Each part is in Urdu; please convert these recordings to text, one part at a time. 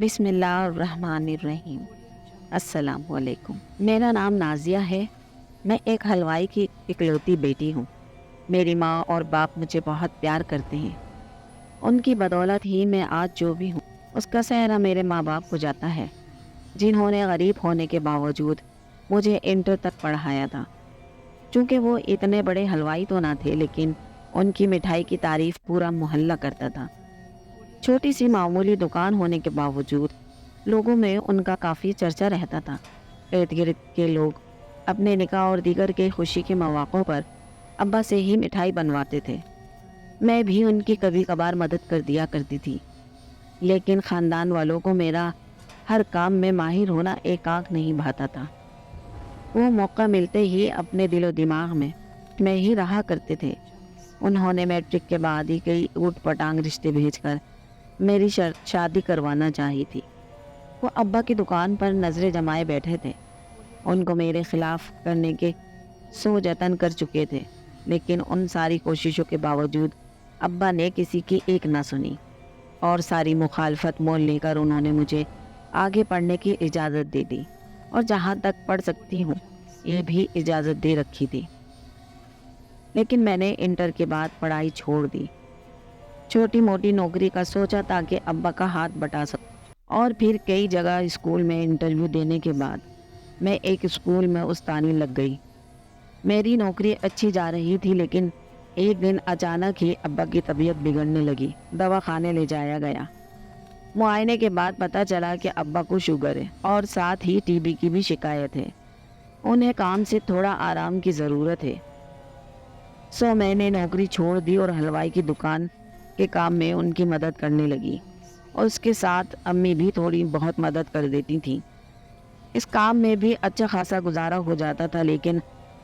بسم اللہ الرحمن الرحیم۔ السلام علیکم۔ میرا نام نازیہ ہے۔ میں ایک حلوائی کی اکلوتی بیٹی ہوں۔ میری ماں اور باپ مجھے بہت پیار کرتے ہیں۔ ان کی بدولت ہی میں آج جو بھی ہوں اس کا سہرا میرے ماں باپ کو جاتا ہے، جنہوں نے غریب ہونے کے باوجود مجھے انٹر تک پڑھایا تھا۔ چونکہ وہ اتنے بڑے حلوائی تو نہ تھے، لیکن ان کی مٹھائی کی تعریف پورا محلہ کرتا تھا۔ چھوٹی سی معمولی دکان ہونے کے باوجود لوگوں میں ان کا کافی چرچا رہتا تھا۔ ارد گرد کے لوگ اپنے نکاح اور دیگر کے خوشی کے مواقعوں پر ابا سے ہی مٹھائی بنواتے تھے۔ میں بھی ان کی کبھی کبھار مدد کر دیا کرتی تھی، لیکن خاندان والوں کو میرا ہر کام میں ماہر ہونا ایک آنکھ نہیں بھاتا تھا۔ وہ موقع ملتے ہی اپنے دل و دماغ میں ہی رہا کرتے تھے۔ انہوں نے میٹرک کے بعد ہی کئی اوٹ پٹانگ رشتے بھیج کر میری شادی کروانا چاہی تھی۔ وہ ابا کی دکان پر نظریں جمائے بیٹھے تھے۔ ان کو میرے خلاف کرنے کے سو جتن کر چکے تھے، لیکن ان ساری کوششوں کے باوجود ابا نے کسی کی ایک نہ سنی، اور ساری مخالفت مول لے کر انہوں نے مجھے آگے پڑھنے کی اجازت دے دی، اور جہاں تک پڑھ سکتی ہوں یہ بھی اجازت دے رکھی تھی۔ لیکن میں نے انٹر کے بعد پڑھائی چھوڑ دی۔ چھوٹی موٹی نوکری کا سوچا تاکہ ابا کا ہاتھ بٹا سکوں، اور پھر کئی جگہ اسکول میں انٹرویو دینے کے بعد میں ایک اسکول میں استانی لگ گئی۔ میری نوکری اچھی جا رہی تھی، لیکن ایک دن اچانک ہی ابا کی طبیعت بگڑنے لگی۔ دواخانے لے جایا گیا۔ معائنے کے بعد پتہ چلا کہ ابا کو شوگر ہے اور ساتھ ہی ٹی بی کی بھی شکایت ہے۔ انہیں کام سے تھوڑا آرام کی ضرورت ہے۔ سو میں نے نوکری چھوڑ دی اور حلوائی کی دکان کے کام میں ان کی مدد کرنے لگی، اور اس کے ساتھ امی بھی تھوڑی بہت مدد کر دیتی تھیں۔ اس کام میں بھی اچھا خاصا گزارا ہو جاتا تھا، لیکن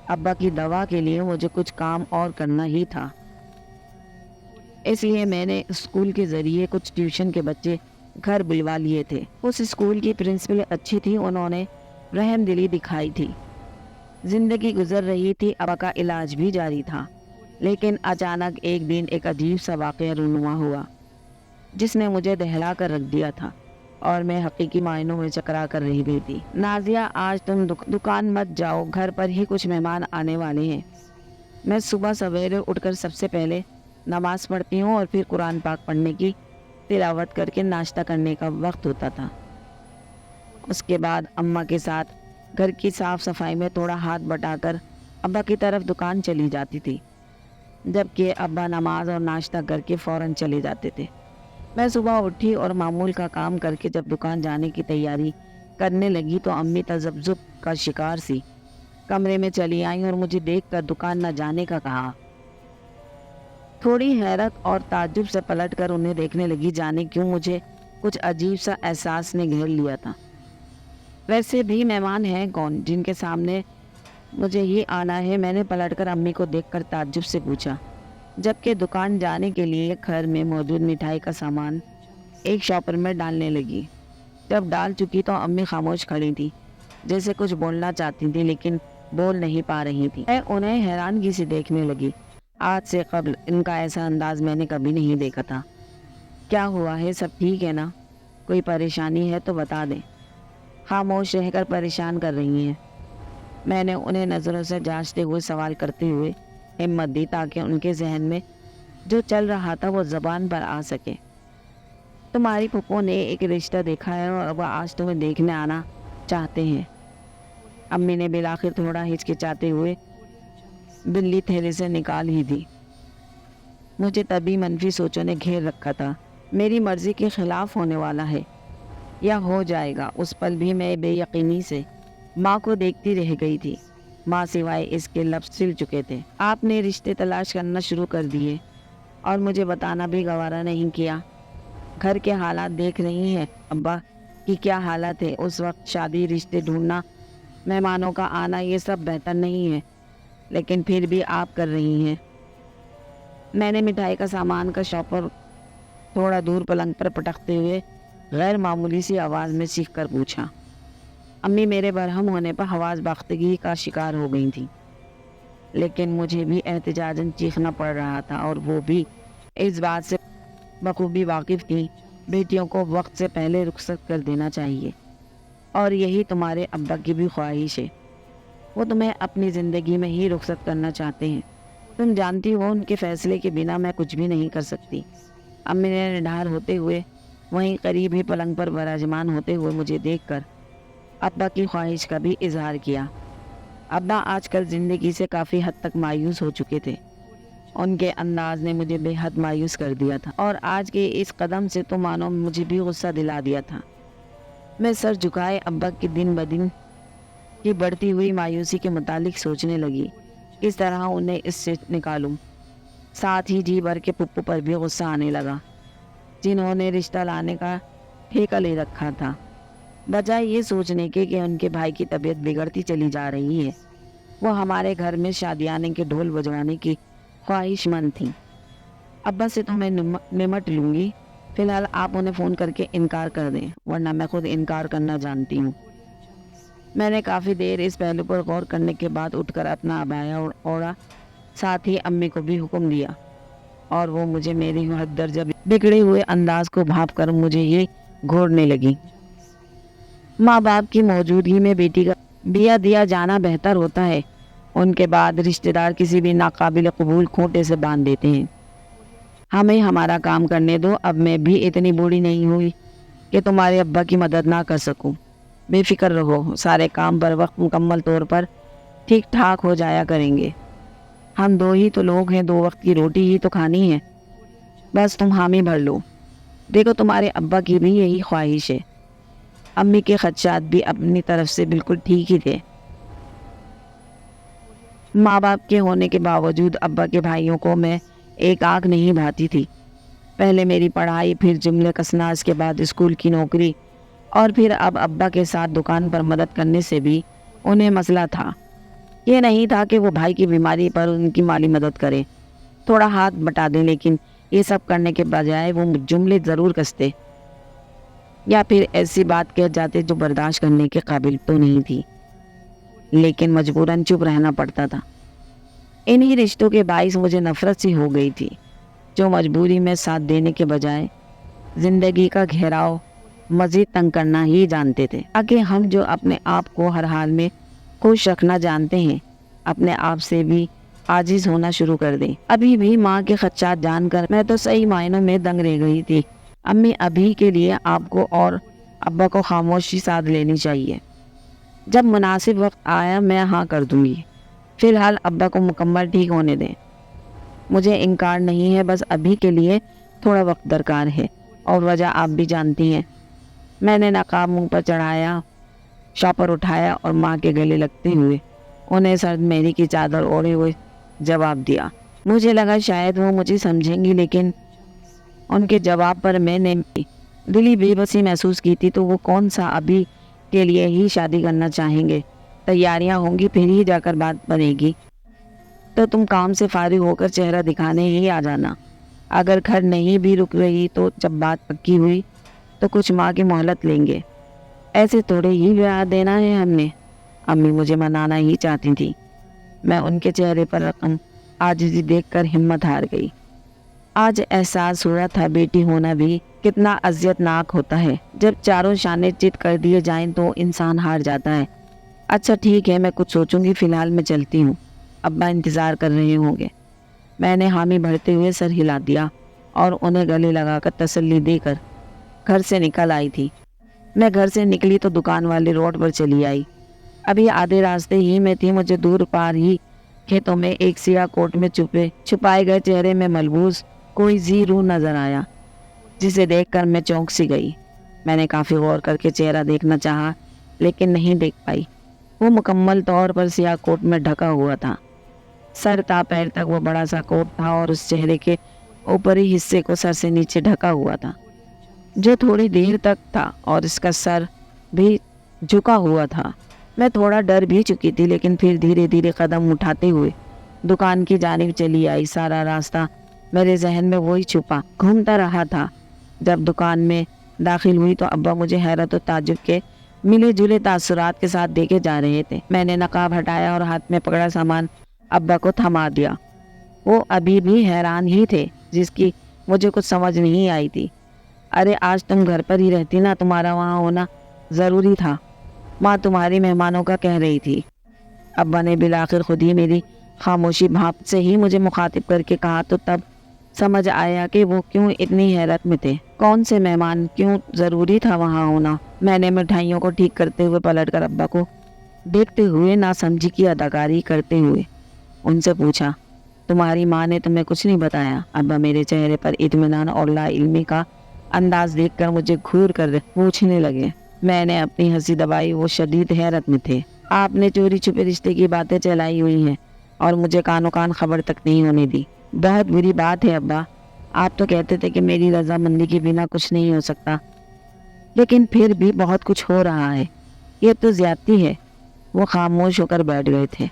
ابا کی دوا کے لیے مجھے کچھ کام اور کرنا ہی تھا۔ اس لیے میں نے اسکول کے ذریعے کچھ ٹیوشن کے بچے گھر بلوا لیے تھے۔ اس اسکول کی پرنسپل اچھی تھی، انہوں نے رحم دلی دکھائی تھی۔ زندگی گزر رہی تھی، ابا کا علاج بھی جاری تھا، لیکن اچانک ایک دن ایک عجیب سا واقعہ رونما ہوا جس نے مجھے دہلا کر رکھ دیا تھا، اور میں حقیقی معنوں میں چکرا کر رہ گئی تھی۔ نازیہ، آج تم دکان مت جاؤ، گھر پر ہی کچھ مہمان آنے والے ہیں۔ میں صبح سویرے اٹھ کر سب سے پہلے نماز پڑھتی ہوں، اور پھر قرآن پاک پڑھنے کی تلاوت کر کے ناشتہ کرنے کا وقت ہوتا تھا۔ اس کے بعد اماں کے ساتھ گھر کی صاف صفائی میں تھوڑا ہاتھ بٹا کر ابا کی طرف دکان چلی جاتی تھی، جبکہ ابا نماز اور ناشتہ کر کے فوراً چلے جاتے تھے۔ میں صبح اٹھی اور معمول کا کام کر کے جب دکان جانے کی تیاری کرنے لگی تو امی تذبذب کا شکار سی کمرے میں چلی آئیں اور مجھے دیکھ کر دکان نہ جانے کا کہا۔ تھوڑی حیرت اور تعجب سے پلٹ کر انہیں دیکھنے لگی، جانے کیوں مجھے کچھ عجیب سا احساس نے گھیر لیا تھا۔ ویسے بھی مہمان ہیں کون جن کے سامنے مجھے ہی آنا ہے؟ میں نے پلٹ کر امی کو دیکھ کر تعجب سے پوچھا، جبکہ دکان جانے کے لیے گھر میں موجود مٹھائی کا سامان ایک شاپر میں ڈالنے لگی۔ جب ڈال چکی تو امی خاموش کھڑی تھی، جیسے کچھ بولنا چاہتی تھی لیکن بول نہیں پا رہی تھی۔ میں انہیں حیرانگی سے دیکھنے لگی۔ آج سے قبل ان کا ایسا انداز میں نے کبھی نہیں دیکھا تھا۔ کیا ہوا ہے؟ سب ٹھیک ہے نا؟ کوئی پریشانی ہے تو بتا دیں۔ خاموش رہ کر پریشان کر رہی ہیں؟ میں نے انہیں نظروں سے جانچتے ہوئے سوال کرتے ہوئے ہمت دی تاکہ ان کے ذہن میں جو چل رہا تھا وہ زبان پر آ سکے۔ تمہاری پھپھو نے ایک رشتہ دیکھا ہے اور وہ آج تمہیں دیکھنے آنا چاہتے ہیں۔ امی نے بالآخر تھوڑا ہچکچاتے ہوئے بلی تھیلے سے نکال ہی دی۔ مجھے تبھی منفی سوچوں نے گھیر رکھا تھا۔ میری مرضی کے خلاف ہونے والا ہے یا ہو جائے گا؟ اس پل بھی میں بے یقینی سے ماں کو دیکھتی رہ گئی تھی۔ ماں سوائے اس کے لفظ سل چکے تھے۔ آپ نے رشتے تلاش کرنا شروع کر دیے اور مجھے بتانا بھی گوارا نہیں کیا۔ گھر کے حالات دیکھ رہی ہیں، ابا کی کیا حالت ہے اس وقت، شادی، رشتے ڈھونڈنا، مہمانوں کا آنا، یہ سب بہتر نہیں ہے، لیکن پھر بھی آپ کر رہی ہیں۔ میں نے مٹھائی کا سامان کا شاپر تھوڑا دور پلنگ پر پٹکتے ہوئے غیر معمولی سی آواز میں چیخ کر پوچھا۔ امی میرے برہم ہونے پر حواس باختگی کا شکار ہو گئی تھیں، لیکن مجھے بھی احتجاجاً چیخنا پڑ رہا تھا، اور وہ بھی اس بات سے بخوبی واقف تھی بیٹیوں کو وقت سے پہلے رخصت کر دینا چاہیے، اور یہی تمہارے ابا کی بھی خواہش ہے۔ وہ تمہیں اپنی زندگی میں ہی رخصت کرنا چاہتے ہیں۔ تم جانتی ہو ان کے فیصلے کے بنا میں کچھ بھی نہیں کر سکتی۔ امی نے نڈھال ہوتے ہوئے وہیں قریب ہی پلنگ پر براجمان ہوتے ہوئے مجھے دیکھ کر ابا کی خواہش کا بھی اظہار کیا۔ ابا آج کل زندگی سے کافی حد تک مایوس ہو چکے تھے۔ ان کے انداز نے مجھے بے حد مایوس کر دیا تھا، اور آج کے اس قدم سے تو مانو مجھے بھی غصہ دلا دیا تھا۔ میں سر جھکائے ابا کی دن بدن کی بڑھتی ہوئی مایوسی کے متعلق سوچنے لگی، کس طرح انہیں اس سے نکالوں۔ ساتھ ہی جی بھر کے پپو پر بھی غصہ آنے لگا، جنہوں نے رشتہ لانے کا ٹھیکہ لے رکھا تھا، بجائے یہ سوچنے کے کہ ان کے بھائی کی طبیعت بگڑتی چلی جا رہی ہے۔ وہ ہمارے گھر میں شادیانے کے ڈھول بجوانے کی خواہش مند تھیں۔ ابا سے تو میں نمٹ لوں گی، فی الحال آپ انہیں فون کر کے انکار کر دیں، ورنہ میں خود انکار کرنا جانتی ہوں۔ میں نے کافی دیر اس پہلو پر غور کرنے کے بعد اٹھ کر اپنا عبایا اوڑھا، ساتھ ہی امی کو بھی حکم دیا، اور وہ مجھے میری حد درجہ بگڑے ہوئے انداز کو بھانپ کر مجھے یہ گھورنے لگی۔ ماں باپ کی موجودگی میں بیٹی کا بیاہ دیا جانا بہتر ہوتا ہے، ان کے بعد رشتہ دار کسی بھی ناقابل قبول کھوٹے سے باندھ دیتے ہیں۔ ہمیں ہمارا کام کرنے دو، اب میں بھی اتنی بوڑھی نہیں ہوئی کہ تمہارے ابا کی مدد نہ کر سکوں۔ بے فکر رہو، سارے کام بر وقت مکمل طور پر ٹھیک ٹھاک ہو جایا کریں گے۔ ہم دو ہی تو لوگ ہیں، 2 وقت کی روٹی ہی تو کھانی ہے، بس تم حامی بھر لو۔ دیکھو تمہارے ابا کی بھی یہی خواہش ہے۔ امی کے خدشات بھی اپنی طرف سے بالکل ٹھیک ہی تھے۔ ماں باپ کے ہونے کے باوجود ابا کے بھائیوں کو میں ایک آنکھ نہیں بھاتی تھی۔ پہلے میری پڑھائی، پھر جملے کسنا، اس کے بعد اسکول کی نوکری، اور پھر اب ابا کے ساتھ دکان پر مدد کرنے سے بھی انہیں مسئلہ تھا۔ یہ نہیں تھا کہ وہ بھائی کی بیماری پر ان کی مالی مدد کرے، تھوڑا ہاتھ بٹا دیں، لیکن یہ سب کرنے کے بجائے وہ جملے ضرور کستے، یا پھر ایسی بات کہہ جاتے جو برداشت کرنے کے قابل تو نہیں تھی، لیکن مجبوراً چپ رہنا پڑتا تھا۔ انہی رشتوں کے باعث مجھے نفرت سی ہو گئی تھی، جو مجبوری میں ساتھ دینے کے بجائے زندگی کا گھیراؤ مزید تنگ کرنا ہی جانتے تھے، تاکہ ہم جو اپنے آپ کو ہر حال میں خوش رکھنا جانتے ہیں، اپنے آپ سے بھی عاجز ہونا شروع کر دیں۔ ابھی بھی ماں کے خدشات جان کر میں تو صحیح معنوں میں دنگ رہ گئی تھی۔ امی، ابھی کے لیے آپ کو اور ابا کو خاموشی ساتھ لینی چاہیے، جب مناسب وقت آیا میں ہاں کر دوں گی۔ فی الحال ابا کو مکمل ٹھیک ہونے دیں۔ مجھے انکار نہیں ہے، بس ابھی کے لیے تھوڑا وقت درکار ہے، اور وجہ آپ بھی جانتی ہیں۔ میں نے نقاب منہ پر چڑھایا، شاپر اٹھایا اور ماں کے گلے لگتے ہوئے انہیں سرد میری کی چادر اوڑھے ہوئے جواب دیا۔ مجھے لگا شاید وہ مجھے سمجھیں گی، لیکن ان کے جواب پر میں نے دلی بے بسی محسوس کی تھی۔ تو وہ کون سا ابھی کے لیے ہی شادی کرنا چاہیں گے؟ تیاریاں ہوں گی پھر ہی جا کر بات بنے گی، تو تم کام سے فارغ ہو کر چہرہ دکھانے ہی آ جانا۔ اگر گھر نہیں بھی رک رہی تو جب بات پکی ہوئی تو کچھ ماہ کی مہلت لیں گے، ایسے تھوڑے ہی بیاہ دینا ہے ہم نے۔ امی مجھے منانا ہی چاہتی تھی، میں ان کے چہرے پر رقم عاجزی دیکھ کر ہمت ہار گئی۔ آج احساس ہوا تھا بیٹی ہونا بھی کتنا اذیت ناک ہوتا ہے۔ جب چاروں شانے چت کر دیے جائیں تو انسان ہار جاتا ہے۔ اچھا ٹھیک ہے، میں کچھ سوچوں گی، فی الحال میں چلتی ہوں، ابا انتظار کر رہے ہوں گے۔ میں نے حامی بھرتے ہوئے سر ہلا دیا اور انہیں گلے لگا کر تسلی دے کر گھر سے نکل آئی تھی۔ میں گھر سے نکلی تو دکان والے روڈ پر چلی آئی۔ ابھی آدھے راستے ہی میں تھی، مجھے دور پار ہی کھیتوں میں ایک سیاہ کوٹ میں چھپائے گئے چہرے میں ملبوس کوئی ذی روح نظر آیا، جسے دیکھ کر میں چونک سی گئی۔ میں نے کافی غور کر کے چہرہ دیکھنا چاہا، لیکن نہیں دیکھ پائی۔ وہ مکمل طور پر سیاہ کوٹ میں ڈھکا ہوا تھا، سر تا پیر تک وہ بڑا سا کوٹ تھا، اور اس چہرے کے اوپری حصے کو سر سے نیچے ڈھکا ہوا تھا، جو تھوڑی دیر تک تھا، اور اس کا سر بھی جھکا ہوا تھا۔ میں تھوڑا ڈر بھی چکی تھی، لیکن پھر دھیرے دھیرے قدم اٹھاتے ہوئے دکان کی جانب چلی آئی۔ سارا راستہ میرے ذہن میں وہی چھپا گھومتا رہا تھا۔ جب دکان میں داخل ہوئی تو ابا مجھے حیرت و تعجب کے ملے جلے تاثرات کے ساتھ دیکھے جا رہے تھے۔ میں نے نقاب ہٹایا اور ہاتھ میں پکڑا سامان ابا کو تھما دیا۔ وہ ابھی بھی حیران ہی تھے، جس کی مجھے کچھ سمجھ نہیں آئی تھی۔ ارے آج تم گھر پر ہی رہتی نا، تمہارا وہاں ہونا ضروری تھا، ماں تمہاری مہمانوں کا کہہ رہی تھی۔ ابا نے بالآخر خود ہی میری خاموشی بھاپ سے ہی مجھے مخاطب کر کے کہا تو تب سمجھ آیا کہ وہ کیوں اتنی حیرت میں تھے۔ کون سے مہمان، کیوں ضروری تھا وہاں ہونا؟ میں نے مٹھائیوں کو ٹھیک کرتے ہوئے پلٹ کر ابا کو دیکھتے ہوئے ناسمجھی کی اداکاری کرتے ہوئے ان سے پوچھا، تمہاری ماں نے تمہیں کچھ نہیں بتایا؟ ابا میرے چہرے پر اطمینان اور لا علمی کا انداز دیکھ کر مجھے گھور کر پوچھنے لگے۔ میں نے اپنی ہنسی دبائی، وہ شدید حیرت میں تھے۔ آپ نے چوری چھپے رشتے کی باتیں چلائی ہوئی ہیں اور مجھے کانوں کان خبر تک نہیں ہونے دی۔ بہت بری بات ہے ابا، آپ تو کہتے تھے کہ میری رضامندی کے بنا کچھ نہیں ہو سکتا، لیکن پھر بھی بہت کچھ ہو رہا ہے، یہ تو زیادتی ہے۔ وہ خاموش ہو کر بیٹھ گئے تھے،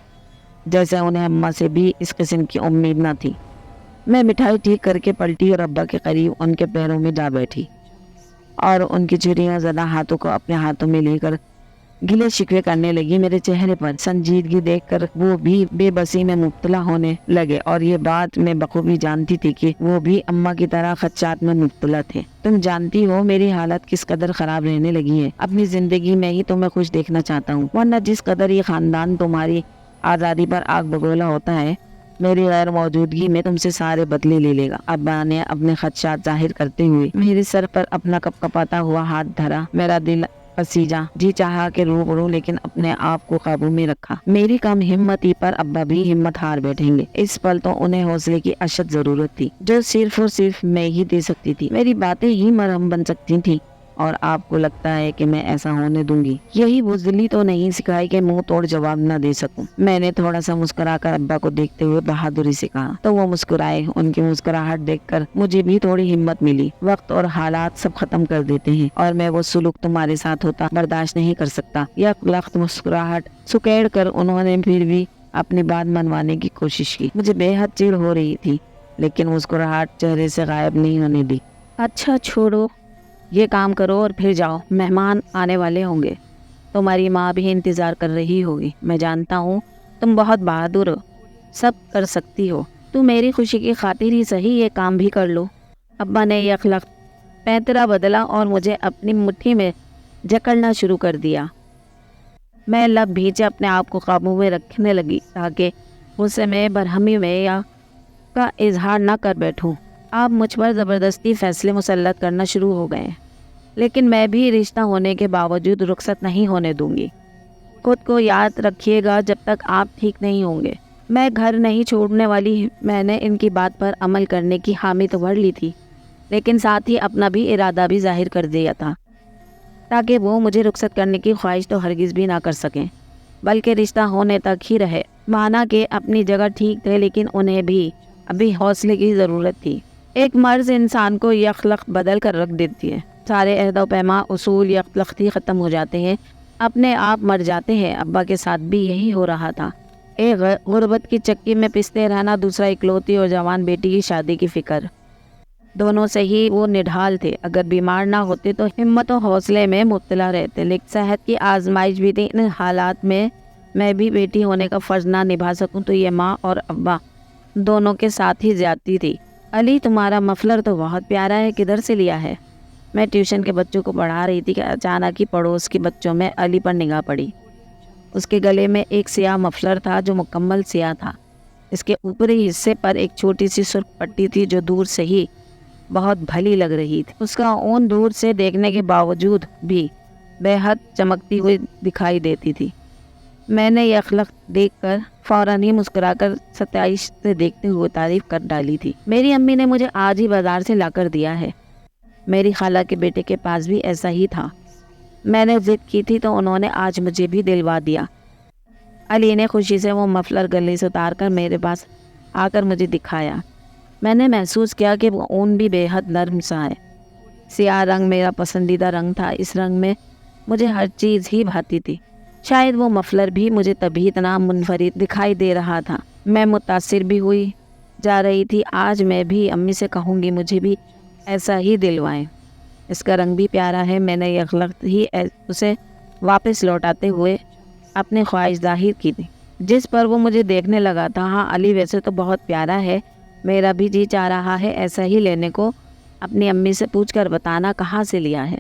جیسے انہیں اماں سے بھی اس قسم کی امید نہ تھی۔ میں مٹھائی ٹھیک کر کے پلٹی اور ابا کے قریب ان کے پیروں میں جا بیٹھی اور ان کی چڑیاں زدہ ہاتھوں کو اپنے ہاتھوں میں لے کر گلے شکوے کرنے لگی۔ میرے چہرے پر سنجیدگی دیکھ کر وہ بھی بے بسی میں مبتلا ہونے لگے، اور یہ بات میں بخوبی جانتی تھی کہ وہ بھی اماں کی طرح خدشات میں مبتلا تھے۔ تم جانتی ہو میری حالت کس قدر خراب رہنے لگی ہے، اپنی زندگی میں ہی تمہیں خوش دیکھنا چاہتا ہوں، ورنہ جس قدر یہ خاندان تمہاری آزادی پر آگ بگولا ہوتا ہے، میری غیر موجودگی میں تم سے سارے بدلے لے لے گا۔ ابا نے اپنے خدشات ظاہر کرتے ہوئے میرے سر پر اپنا کپکپاتا ہوا ہاتھ دھرا۔ میرا دل پسیجا، جی چاہا کہ رو پڑوں، لیکن اپنے آپ کو قابو میں رکھا۔ میری کم ہمتی پر ابا بھی ہمت ہار بیٹھیں گے، اس پل تو انہیں حوصلے کی اشد ضرورت تھی، جو صرف اور صرف میں ہی دے سکتی تھی۔ میری باتیں ہی مرہم بن سکتی تھیں، اور آپ کو لگتا ہے کہ میں ایسا ہونے دوں گی؟ یہی بزدلی تو نہیں سکھائی کہ منہ توڑ جواب نہ دے سکوں۔ میں نے تھوڑا سا مسکرا کر ابا کو دیکھتے ہوئے بہادری سے کہا، تو وہ مسکرائے۔ ان کی مسکراہٹ دیکھ کر مجھے بھی تھوڑی ہمت ملی۔ وقت اور حالات سب ختم کر دیتے ہیں، اور میں وہ سلوک تمہارے ساتھ ہوتا برداشت نہیں کر سکتا۔ یک لخت مسکراہٹ سکیڑ کر انہوں نے پھر بھی اپنی بات منوانے کی کوشش کی۔ مجھے بے حد چڑ ہو رہی تھی، لیکن مسکراہٹ چہرے سے غائب نہیں ہونے دی۔ اچھا چھوڑو، یہ کام کرو اور پھر جاؤ، مہمان آنے والے ہوں گے، تمہاری ماں بھی انتظار کر رہی ہوگی۔ میں جانتا ہوں تم بہت بہادر ہو، سب کر سکتی ہو، تو میری خوشی کی خاطر ہی صحیح یہ کام بھی کر لو۔ ابا نے یک لخت پینترا بدلا اور مجھے اپنی مٹھی میں جکڑنا شروع کر دیا۔ میں لب بھیجے اپنے آپ کو قابو میں رکھنے لگی تاکہ غصے میں، برہمی میں یا کا اظہار نہ کر بیٹھوں۔ آپ مجھ پر زبردستی فیصلے مسلط کرنا شروع ہو گئے، لیکن میں بھی رشتہ ہونے کے باوجود رخصت نہیں ہونے دوں گی۔ خود کو یاد رکھیے گا جب تک آپ ٹھیک نہیں ہوں گے۔ میں گھر نہیں چھوڑنے والی۔ میں نے ان کی بات پر عمل کرنے کی حامی تو بھر لی تھی، لیکن ساتھ ہی اپنا بھی ارادہ بھی ظاہر کر دیا تھا، تاکہ وہ مجھے رخصت کرنے کی خواہش تو ہرگز بھی نہ کر سکیں، بلکہ رشتہ ہونے تک ہی رہے۔ مانا کہ اپنی جگہ ٹھیک تھے، لیکن انہیں بھی ابھی حوصلے کی ضرورت تھی۔ ایک مرض انسان کو یک لخت بدل کر رکھ دیتی ہے، سارے عہد و پیما اصول یک لختی ختم ہو جاتے ہیں، اپنے آپ مر جاتے ہیں۔ ابا کے ساتھ بھی یہی ہو رہا تھا، ایک غربت کی چکی میں پستے رہنا، دوسرا اکلوتی اور جوان بیٹی کی شادی کی فکر۔ دونوں سے ہی وہ نڈھال تھے، اگر بیمار نہ ہوتے تو ہمت و حوصلے میں مبتلا رہتے، لیکن صحت کی آزمائش بھی تھی۔ ان حالات میں بھی بیٹی ہونے کا فرض نہ نبھا سکوں تو یہ ماں اور ابا دونوں کے ساتھ ہی زیادتی تھی۔ علی تمہارا مفلر تو بہت پیارا ہے، کدھر سے لیا ہے؟ میں ٹیوشن کے بچوں کو پڑھا رہی تھی کہ اچانک ہی پڑوس کے بچوں میں علی پر نگاہ پڑی۔ اس کے گلے میں ایک سیاہ مفلر تھا جو مکمل سیاہ تھا، اس کے اوپری حصے پر ایک چھوٹی سی سرخ پٹی تھی جو دور سے ہی بہت بھلی لگ رہی تھی۔ اس کا اون دور سے دیکھنے کے باوجود بھی بے حد چمکتی ہوئی دکھائی دیتی تھی۔ میں نے یہ اخلاق دیکھ کر فوراً ہی مسکرا کر ستائش سے دیکھتے ہوئے تعریف کر ڈالی تھی۔ میری امی نے مجھے آج ہی بازار سے لا کر دیا ہے، میری خالہ کے بیٹے کے پاس بھی ایسا ہی تھا، میں نے ضد کی تھی تو انہوں نے آج مجھے بھی دلوا دیا۔ علی نے خوشی سے وہ مفلر گلے سے اتار کر میرے پاس آ کر مجھے دکھایا۔ میں نے محسوس کیا کہ وہ اون بھی بے حد نرم سا ہے۔ سیاہ رنگ میرا پسندیدہ رنگ تھا، اس رنگ میں مجھے ہر چیز ہی بھاتی تھی، شاید وہ مفلر بھی مجھے تبھی اتنا منفرد دکھائی دے رہا تھا۔ میں متاثر بھی ہوئی جا رہی تھی۔ آج میں بھی امی سے کہوں گی مجھے بھی ایسا ہی دلوائیں، اس کا رنگ بھی پیارا ہے۔ میں نے یک لخت ہی اسے واپس لوٹاتے ہوئے اپنی خواہش ظاہر کی تھی، جس پر وہ مجھے دیکھنے لگا تھا۔ ہاں علی ویسے تو بہت پیارا ہے، میرا بھی جی چاہ رہا ہے ایسا ہی لینے کو۔ اپنی امی سے پوچھ کر بتانا کہاں سے لیا ہے۔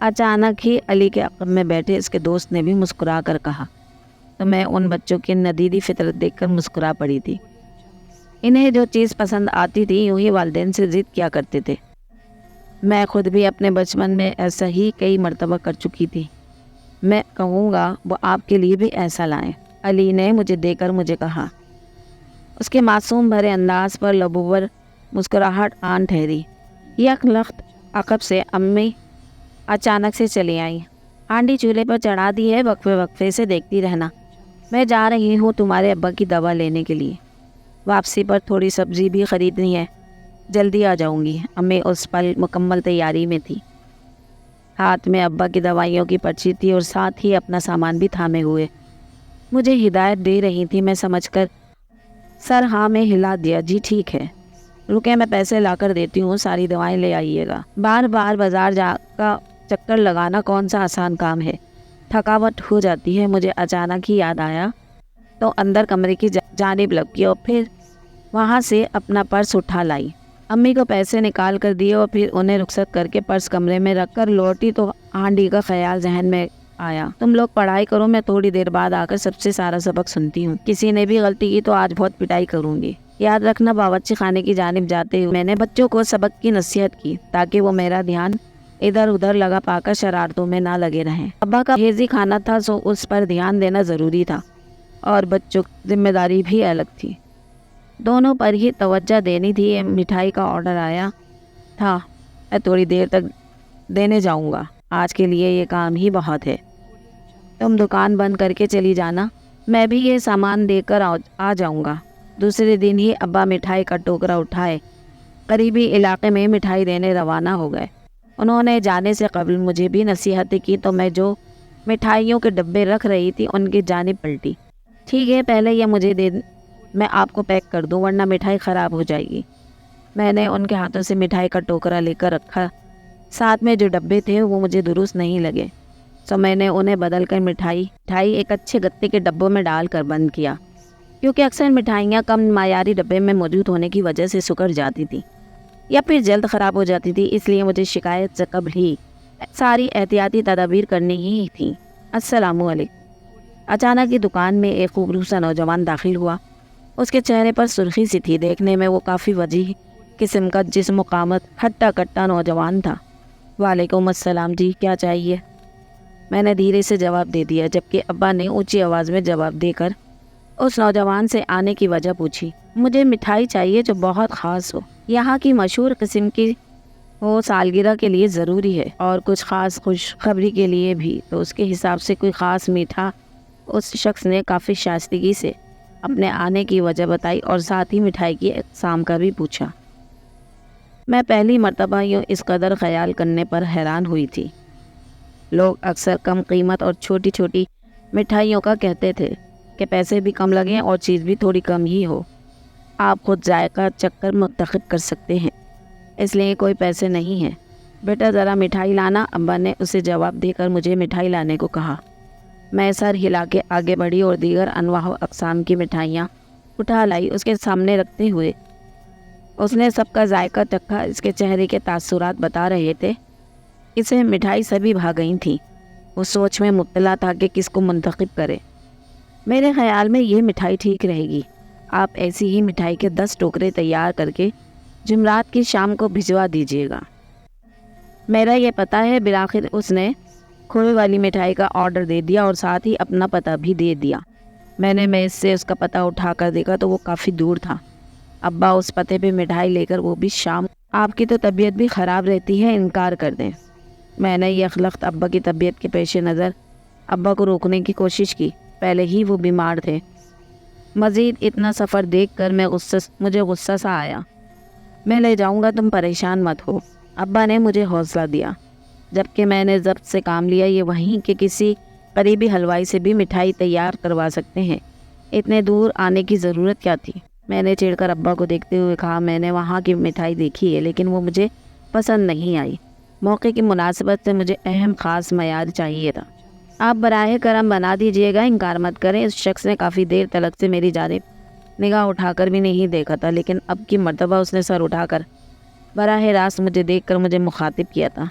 اچانک ہی علی کے عقب میں بیٹھے اس کے دوست نے بھی مسکرا کر کہا تو میں ان بچوں کی ندیدی فطرت دیکھ کر مسکرا پڑی تھی۔ انہیں جو چیز پسند آتی تھی یوں ہی والدین سے ضد کیا کرتے تھے۔ میں خود بھی اپنے بچپن میں ایسا ہی کئی مرتبہ کر چکی تھی۔ میں کہوں گا وہ آپ کے لیے بھی ایسا لائیں، علی نے مجھے دے کر مجھے کہا۔ اس کے معصوم بھرے انداز پر لبور مسکراہٹ آن ٹھہری۔ یک لخت عقب سے امی اچانک سے چلی آئیں۔ ہانڈی چولہے پر چڑھا دی ہے، وقفے وقفے سے دیکھتی رہنا۔ میں جا رہی ہوں تمہارے ابا کی دوا لینے کے لیے، واپسی پر تھوڑی سبزی بھی خریدنی ہے، جلدی آ جاؤں گی۔ امی اس پل مکمل تیاری میں تھی، ہاتھ میں ابا کی دوائیوں کی پرچی تھی اور ساتھ ہی اپنا سامان بھی تھامے ہوئے مجھے ہدایت دے رہی تھی۔ میں سمجھ کر سر ہاں میں ہلا دیا، جی ٹھیک ہے، رکے میں پیسے لا کر دیتی ہوں، ساری دوائیں لے آئیے گا۔ بار بار بازار جا کا چکر لگانا کون سا آسان کام ہے، تھکاوٹ ہو جاتی ہے۔ مجھے اچانک ہی یاد آیا تو اندر کمرے کی جانب لپکی اور پھر وہاں سے اپنا پرس اٹھا لائی، امی کو پیسے نکال کر دیے اور پھر انہیں رخصت کر کے پرس کمرے میں رکھ کر لوٹی تو ہانڈی کا خیال ذہن میں آیا۔ تم لوگ پڑھائی کرو، میں تھوڑی دیر بعد آ کر سب سے سارا سبق سنتی ہوں، کسی نے بھی غلطی کی تو آج بہت پٹائی کروں گی۔ یاد رکھنا باورچی خانے کی جانب جاتے ہوئے میں نے بچوں کو سبق کی نصیحت کی تاکہ وہ میرا دھیان ادھر ادھر لگا پا کر شرارتوں میں نہ لگے رہیں۔ ابا کا ہیزی کھانا تھا سو اس پر دھیان دینا ضروری تھا اور بچوں کی ذمہ داری بھی الگ تھی، دونوں پر ہی توجہ دینی تھی۔ مٹھائی کا آرڈر آیا تھا، میں تھوڑی دیر تک دینے جاؤں گا، آج کے لیے یہ کام ہی بہت ہے، تم دکان بند کر کے چلی جانا، میں بھی یہ سامان دے کر آ جاؤں گا۔ دوسرے دن ہی ابا مٹھائی کا ٹوکرا اٹھائے قریبی علاقے میں مٹھائی دینے روانہ ہو گئے۔ انہوں نے جانے سے قبل مجھے بھی نصیحتیں کی تو میں جو مٹھائیوں کے ڈبے رکھ رہی تھی ان کی جانب پلٹی۔ ٹھیک ہے، پہلے یہ مجھے دے، میں آپ کو پیک کر دوں ورنہ مٹھائی خراب ہو جائے گی۔ میں نے ان کے ہاتھوں سے مٹھائی کا ٹوکرا لے کر رکھا، ساتھ میں جو ڈبے تھے وہ مجھے درست نہیں لگے تو میں نے انہیں بدل کر مٹھائی ایک اچھے گتے کے ڈبوں میں ڈال کر بند کیا، کیونکہ اکثر مٹھائیاں کم معیاری ڈبے میں موجود ہونے کی وجہ سے سکڑ جاتی تھیں یا پھر جلد خراب ہو جاتی تھی، اس لیے مجھے شکایت سے قبل ہی ساری احتیاطی تدابیر کرنی ہی تھیں۔ السلام علیکم۔ اچانک ہی دکان میں ایک خوبصورت سا نوجوان داخل ہوا، اس کے چہرے پر سرخی سی تھی، دیکھنے میں وہ کافی وجیح قسم کا جسم و قامت ہٹا کٹا نوجوان تھا۔ وعلیکم السلام جی، کیا چاہیے؟ میں نے دھیرے سے جواب دے دیا، جبکہ ابا نے اونچی آواز میں جواب دے کر اس نوجوان سے آنے کی وجہ پوچھی۔ مجھے مٹھائی چاہیے جو بہت خاص ہو، یہاں کی مشہور قسم کی ہو، سالگرہ کے لیے ضروری ہے اور کچھ خاص خوشخبری کے لیے بھی، تو اس کے حساب سے کوئی خاص میٹھا۔ اس شخص نے کافی شائستگی سے اپنے آنے کی وجہ بتائی اور ساتھ ہی مٹھائی کی اقسام کا بھی پوچھا۔ میں پہلی مرتبہ یوں اس قدر خیال کرنے پر حیران ہوئی تھی۔ لوگ اکثر کم قیمت اور چھوٹی چھوٹی مٹھائیوں کا کہتے تھے کہ پیسے بھی کم لگیں اور چیز بھی تھوڑی کم ہی ہو، آپ خود ذائقہ چکر منتخب کر سکتے ہیں، اس لیے کوئی پیسے نہیں ہیں۔ بیٹا ذرا مٹھائی لانا، ابا نے اسے جواب دے کر مجھے مٹھائی لانے کو کہا۔ میں سر ہلا کے آگے بڑھی اور دیگر انواع و اقسام کی مٹھائیاں اٹھا لائی، اس کے سامنے رکھتے ہوئے اس نے سب کا ذائقہ چکھا، اس کے چہرے کے تاثرات بتا رہے تھے، اسے مٹھائی سبھی بھا گئی تھیں۔ وہ سوچ میں مبتلا تھا کہ کس کو منتخب کرے۔ میرے خیال میں یہ مٹھائی ٹھیک رہے گی، آپ ایسی ہی مٹھائی کے 10 ٹوکرے تیار کر کے جمعرات کی شام کو بھجوا دیجیے گا، میرا یہ پتہ ہے۔ بالآخر اس نے کھوئے والی مٹھائی کا آرڈر دے دیا اور ساتھ ہی اپنا پتہ بھی دے دیا۔ میں نے میز سے اس کا پتہ اٹھا کر دیکھا تو وہ کافی دور تھا۔ ابا اس پتے پہ مٹھائی لے کر وہ بھی شام، آپ کی تو طبیعت بھی خراب رہتی ہے، انکار کر دیں۔ میں نے یہ خلقت ابا کی طبیعت کے پیش نظر ابا کو روکنے کی کوشش کی، پہلے ہی وہ بیمار تھے۔ مزید اتنا سفر دیکھ کر مجھے غصہ سا آیا۔ میں لے جاؤں گا، تم پریشان مت ہو، ابا نے مجھے حوصلہ دیا، جبکہ میں نے ضبط سے کام لیا۔ یہ وہیں کہ کسی قریبی حلوائی سے بھی مٹھائی تیار کروا سکتے ہیں، اتنے دور آنے کی ضرورت کیا تھی؟ میں نے چڑھ کر ابا کو دیکھتے ہوئے کہا، میں نے وہاں کی مٹھائی دیکھی ہے لیکن وہ مجھے پسند نہیں آئی، موقع کی مناسبت سے مجھے اہم خاص معیار چاہیے تھا، آپ براہ کرم بنا دیجیے گا، انکار مت کریں۔ اس شخص نے کافی دیر تلک سے میری جانب نگاہ اٹھا کر بھی نہیں دیکھا تھا، لیکن اب کی مرتبہ اس نے سر اٹھا کر براہ راست مجھے دیکھ کر مجھے مخاطب کیا تھا۔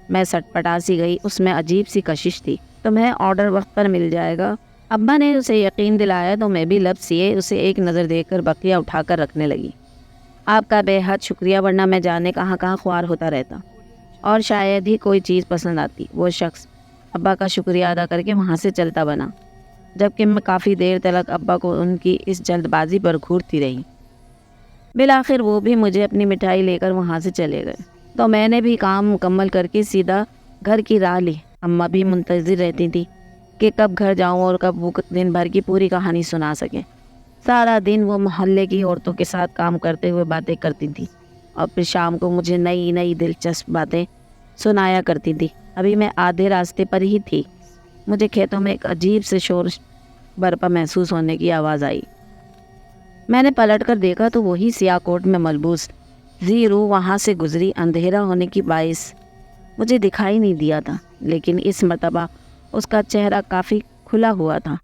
میں سٹ پٹا سی گئی، اس میں عجیب سی کشش تھی۔ تمہیں آرڈر وقت پر مل جائے گا؟ ابا نے اسے یقین دلایا تو میں بھی لب سیے اسے ایک نظر دیکھ کر بقیہ اٹھا کر رکھنے لگی۔ آپ کا بے حد شکریہ، ورنہ میں جانے کہاں کہاں خوار ہوتا رہتا اور شاید ہی کوئی چیز پسند آتی۔ وہ شخص ابا کا شکریہ ادا کر کے وہاں سے چلتا بنا، جبکہ میں کافی دیر تک ابا کو ان کی اس جلد بازی پر گھورتی رہی۔ بالآخر وہ بھی مجھے اپنی مٹھائی لے کر وہاں سے چلے گئے تو میں نے بھی کام مکمل کر کے سیدھا گھر کی راہ لی۔ اماں بھی منتظر رہتی تھی کہ کب گھر جاؤں اور کب وہ دن بھر کی پوری کہانی سنا سکیں۔ سارا دن وہ محلے کی عورتوں کے ساتھ کام کرتے ہوئے باتیں کرتی تھی اور پھر شام کو مجھے نئی نئی دلچسپ باتیں سنایا کرتی تھی۔ ابھی میں آدھے راستے پر ہی تھی، مجھے کھیتوں میں ایک عجیب سے شور برپا محسوس ہونے کی آواز آئی۔ میں نے پلٹ کر دیکھا تو وہی سیاہ کوٹ میں ملبوس زیرو وہاں سے گزری۔ اندھیرا ہونے کی باعث مجھے دکھائی نہیں دیا تھا، لیکن اس مرتبہ اس کا چہرہ کافی کھلا ہوا تھا۔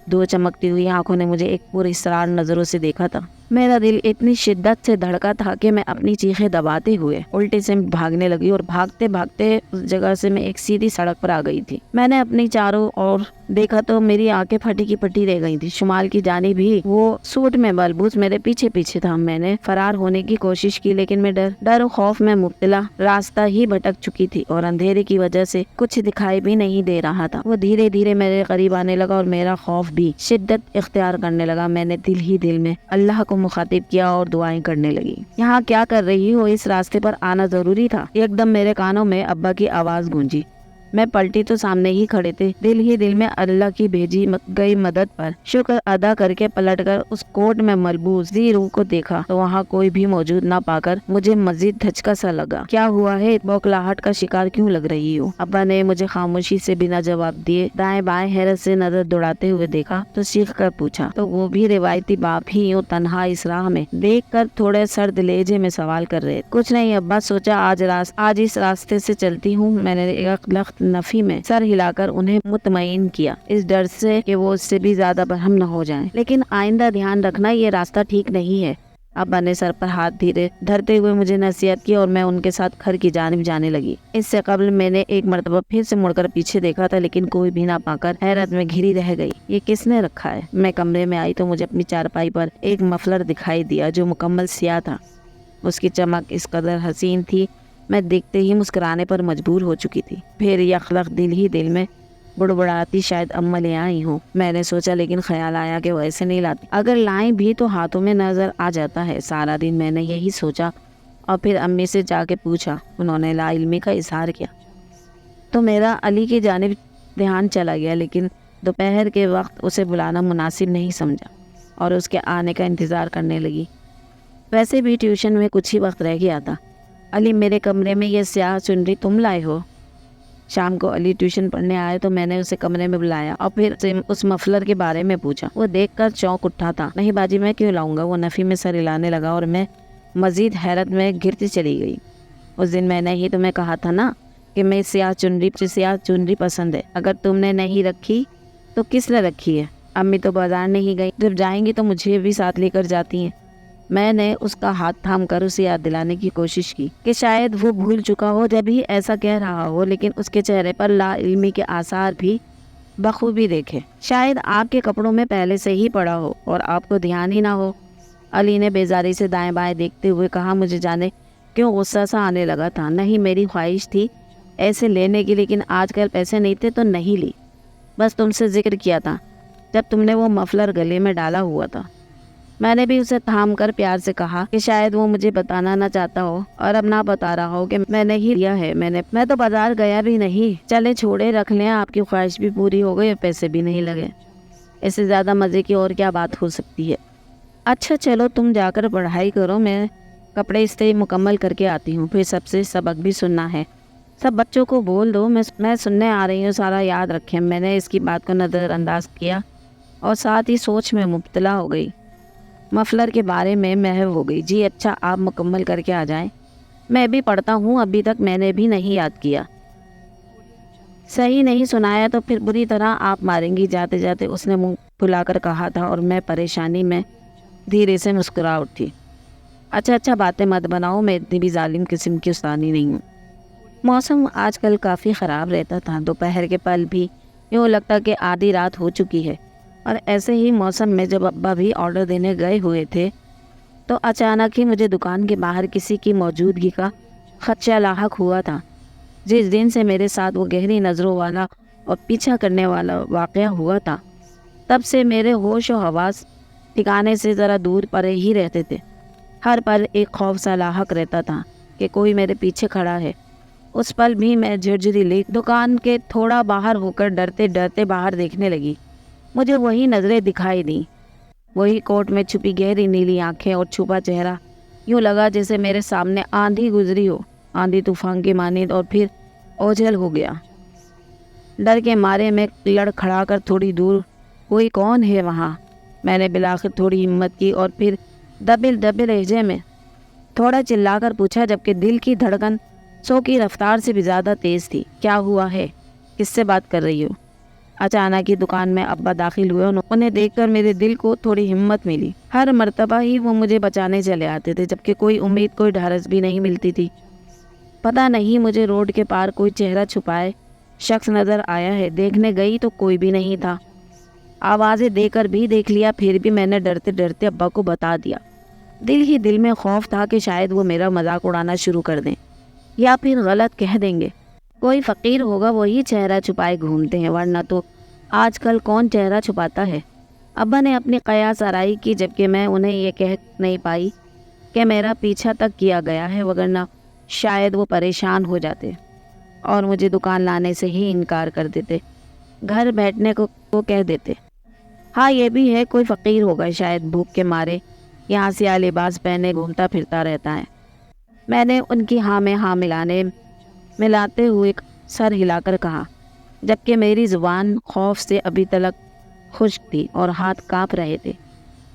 دو چمکتی ہوئی آنکھوں نے مجھے ایک پر اسرار نظروں سے دیکھا تھا۔ میرا دل اتنی شدت سے دھڑکا تھا کہ میں اپنی چیخیں دباتے ہوئے الٹے سے بھاگنے لگی اور بھاگتے بھاگتے اس جگہ سے میں ایک سیدھی سڑک پر آ گئی تھی۔ میں نے اپنی چاروں اور دیکھا تو میری آنکھیں پھٹی کی پٹی رہ گئی تھی۔ شمال کی جانب ہی وہ سوٹ میں ملبوس میرے پیچھے پیچھے تھا۔ میں نے فرار ہونے کی کوشش کی، لیکن میں ڈر و خوف میں مبتلا راستہ ہی بھٹک چکی تھی اور اندھیرے کی وجہ سے کچھ دکھائی بھی نہیں دے رہا تھا۔ وہ دھیرے دھیرے میرے قریب آنے لگا اور میرا خوف بھی شدت اختیار کرنے لگا۔ میں نے دل ہی دل میں اللہ کو مخاطب کیا اور دعائیں کرنے لگی۔ یہاں کیا کر رہی ہو؟ اس راستے پر آنا ضروری تھا؟ ایک دم میرے کانوں میں ابا کی آواز گونجی۔ میں پلٹی تو سامنے ہی کھڑے تھے۔ دل ہی دل میں اللہ کی بھیجی گئی مدد پر شکر ادا کر کے پلٹ کر اس کوٹ میں ملبوس زیرو کو دیکھا تو وہاں کوئی بھی موجود نہ پا کر مجھے مزید دھچکا سا لگا۔ کیا ہوا ہے؟ بوکھلاہٹ کا شکار کیوں لگ رہی ہو؟ ابا نے مجھے خاموشی سے بنا جواب دیے دائیں بائیں حیرت سے نظر دوڑاتے ہوئے دیکھا تو چیخ کر پوچھا تو وہ بھی روایتی باپ ہی یوں تنہا اس راہ میں دیکھ کر تھوڑے سرد لہجے میں سوال کر رہے۔ کچھ نہیں ابا، سوچا آج اس راستے سے چلتی ہوں۔ میں نے ایک لخت نفی میں سر ہلا کر انہیں مطمئن کیا، اس ڈر سے کہ وہ اس سے بھی زیادہ برہم نہ ہو جائیں۔ لیکن آئندہ دھیان رکھنا، یہ راستہ ٹھیک نہیں ہے۔ ابا نے سر پر ہاتھ دھیرے دھرتے ہوئے مجھے نصیحت کی اور میں ان کے ساتھ گھر کی جانب جانے لگی۔ اس سے قبل میں نے ایک مرتبہ پھر سے مڑ کر پیچھے دیکھا تھا، لیکن کوئی بھی نہ پا کر حیرت میں گھری رہ گئی۔ یہ کس نے رکھا ہے؟ میں کمرے میں آئی تو مجھے اپنی چارپائی پر ایک مفلر دکھائی دیا جو مکمل سیاہ تھا۔ اس کی چمک اس قدر حسین تھی میں دیکھتے ہی مسکرانے پر مجبور ہو چکی تھی۔ پھر یخلق دل ہی دل میں بڑبڑاتی شاید اماں لے آئی ہوں، میں نے سوچا، لیکن خیال آیا کہ وہ ایسے نہیں لاتی، اگر لائیں بھی تو ہاتھوں میں نظر آ جاتا ہے۔ سارا دن میں نے یہی سوچا اور پھر امی سے جا کے پوچھا، انہوں نے لا علمی کا اظہار کیا تو میرا علی کی جانب دھیان چلا گیا، لیکن دوپہر کے وقت اسے بلانا مناسب نہیں سمجھا اور اس کے آنے کا انتظار کرنے لگی۔ ویسے بھی ٹیوشن میں کچھ ہی وقت رہ گیا تھا۔ علی، میرے کمرے میں یہ سیاہ چنری تم لائے ہو؟ شام کو علی ٹیوشن پڑھنے آئے تو میں نے اسے کمرے میں بلایا اور پھر اس مفلر کے بارے میں پوچھا۔ وہ دیکھ کر چونک اٹھا تھا۔ نہیں باجی، میں کیوں لاؤں گا؟ وہ نفی میں سر ہلانے لگا اور میں مزید حیرت میں گرتی چلی گئی۔ اس دن میں نے ہی تمہیں کہا تھا نا کہ میں سیاہ چنری پسند ہے۔ اگر تم نے نہیں رکھی تو کس نے رکھی ہے؟ امی تو بازار نہیں گئی، جب جائیں گی تو مجھے بھی ساتھ لے کر جاتی ہیں۔ میں نے اس کا ہاتھ تھام کر اسے یاد دلانے کی کوشش کی کہ شاید وہ بھول چکا ہو جب ہی ایسا کہہ رہا ہو، لیکن اس کے چہرے پر لا علمی کے آثار بھی بخوبی دیکھے۔ شاید آپ کے کپڑوں میں پہلے سے ہی پڑا ہو اور آپ کو دھیان ہی نہ ہو، علی نے بیزاری سے دائیں بائیں دیکھتے ہوئے کہا۔ مجھے جانے کیوں غصہ سا آنے لگا تھا۔ نہیں، میری خواہش تھی ایسے لینے کی، لیکن آج کل پیسے نہیں تھے تو نہیں لی۔ بس تم سے ذکر کیا تھا جب تم نے وہ مفلر گلے میں ڈالا ہوا تھا۔ میں نے بھی اسے تھام کر پیار سے کہا کہ شاید وہ مجھے بتانا نہ چاہتا ہو اور اب نہ بتا رہا ہو کہ میں نے ہی لیا ہے۔ میں تو بازار گیا بھی نہیں۔ چلے چھوڑے، رکھ لیں، آپ کی خواہش بھی پوری ہو گئی اور پیسے بھی نہیں لگے۔ اس سے زیادہ مزے کی اور کیا بات ہو سکتی ہے؟ اچھا چلو تم جا کر پڑھائی کرو، میں کپڑے استری مکمل کر کے آتی ہوں، پھر سب سے سبق بھی سننا ہے۔ سب بچوں کو بول دو میں سننے آ رہی ہوں، سارا یاد رکھیں۔ میں نے اس کی بات کو نظر انداز کیا اور ساتھ ہی سوچ میں مبتلا ہو گئی۔ مفلر کے بارے میں محو ہو گئی۔ جی اچھا، آپ مکمل کر کے آ جائیں، میں بھی پڑھتا ہوں، ابھی تک میں نے بھی نہیں یاد کیا۔ صحیح نہیں سنایا تو پھر بری طرح آپ ماریں گی۔ جاتے جاتے اس نے منہ پھلا کر کہا تھا اور میں پریشانی میں دھیرے سے مسکرا اٹھی۔ اچھا باتیں مت بناؤ، میں اتنی بھی ظالم قسم کی استانی نہیں ہوں۔ موسم آج کل کافی خراب رہتا تھا، دوپہر کے پل بھی یوں لگتا کہ آدھی رات ہو چکی ہے۔ اور ایسے ہی موسم میں جب ابا بھی آرڈر دینے گئے ہوئے تھے تو اچانک ہی مجھے دکان کے باہر کسی کی موجودگی کا خدشہ لاحق ہوا تھا۔ جس دن سے میرے ساتھ وہ گہری نظروں والا اور پیچھا کرنے والا واقعہ ہوا تھا، تب سے میرے ہوش و حواس ٹھکانے سے ذرا دور پرے ہی رہتے تھے۔ ہر پل ایک خوف سا لاحق رہتا تھا کہ کوئی میرے پیچھے کھڑا ہے۔ اس پل بھی میں جھرجھری لے دکان کے تھوڑا باہر ہو کر ڈرتے ڈرتے باہر دیکھنے لگی۔ مجھے وہی نظریں دکھائی دیں، وہی کوٹ میں چھپی گہری نیلی آنکھیں اور چھپا چہرہ۔ یوں لگا جیسے میرے سامنے آندھی گزری ہو، آندھی طوفان کی مانند، اور پھر اوجھل ہو گیا۔ ڈر کے مارے میں لڑکھڑا کر تھوڑی دور، کوئی کون ہے وہاں؟ میں نے بالآخر تھوڑی ہمت کی اور پھر دبل لہجے میں تھوڑا چلا کر پوچھا، جبکہ دل کی دھڑکن 100 کی رفتار سے بھی زیادہ تیز تھی، کیا ہوا ہے؟ کس سے بات کر رہی ہو؟ اچانک ہی دکان میں ابا داخل ہوئے۔ انہیں دیکھ کر میرے دل کو تھوڑی ہمت ملی۔ ہر مرتبہ ہی وہ مجھے بچانے چلے آتے تھے، جبکہ کوئی امید، کوئی ڈھارس بھی نہیں ملتی تھی۔ پتہ نہیں مجھے روڈ کے پار کوئی چہرہ چھپائے شخص نظر آیا ہے۔ دیکھنے گئی تو کوئی بھی نہیں تھا۔ آوازیں دے کر بھی دیکھ لیا، پھر بھی میں نے ڈرتے ڈرتے ابا کو بتا دیا۔ دل ہی دل میں خوف تھا کہ شاید وہ میرا مذاق اڑانا شروع کر دیں یا پھر غلط کہہ دیں گے۔ کوئی فقیر ہوگا وہی چہرہ چھپائے گھومتے ہیں، ورنہ تو آج کل کون چہرہ چھپاتا ہے۔ ابا نے اپنی قیاس آرائی کی، جبکہ میں انہیں یہ کہہ نہیں پائی کہ میرا پیچھا تک کیا گیا ہے، وگرنہ شاید وہ پریشان ہو جاتے اور مجھے دکان لانے سے ہی انکار کر دیتے، گھر بیٹھنے کو کہہ دیتے۔ ہاں یہ بھی ہے، کوئی فقیر ہوگا، شاید بھوک کے مارے یہاں سیاہ لباس پہنے گھومتا پھرتا رہتا ہے۔ میں نے ان کی ہاں میں ہاں ملاتے ہوئے سر ہلا کر کہا، جبکہ میری زبان خوف سے ابھی تلک خشک تھی اور ہاتھ کانپ رہے تھے۔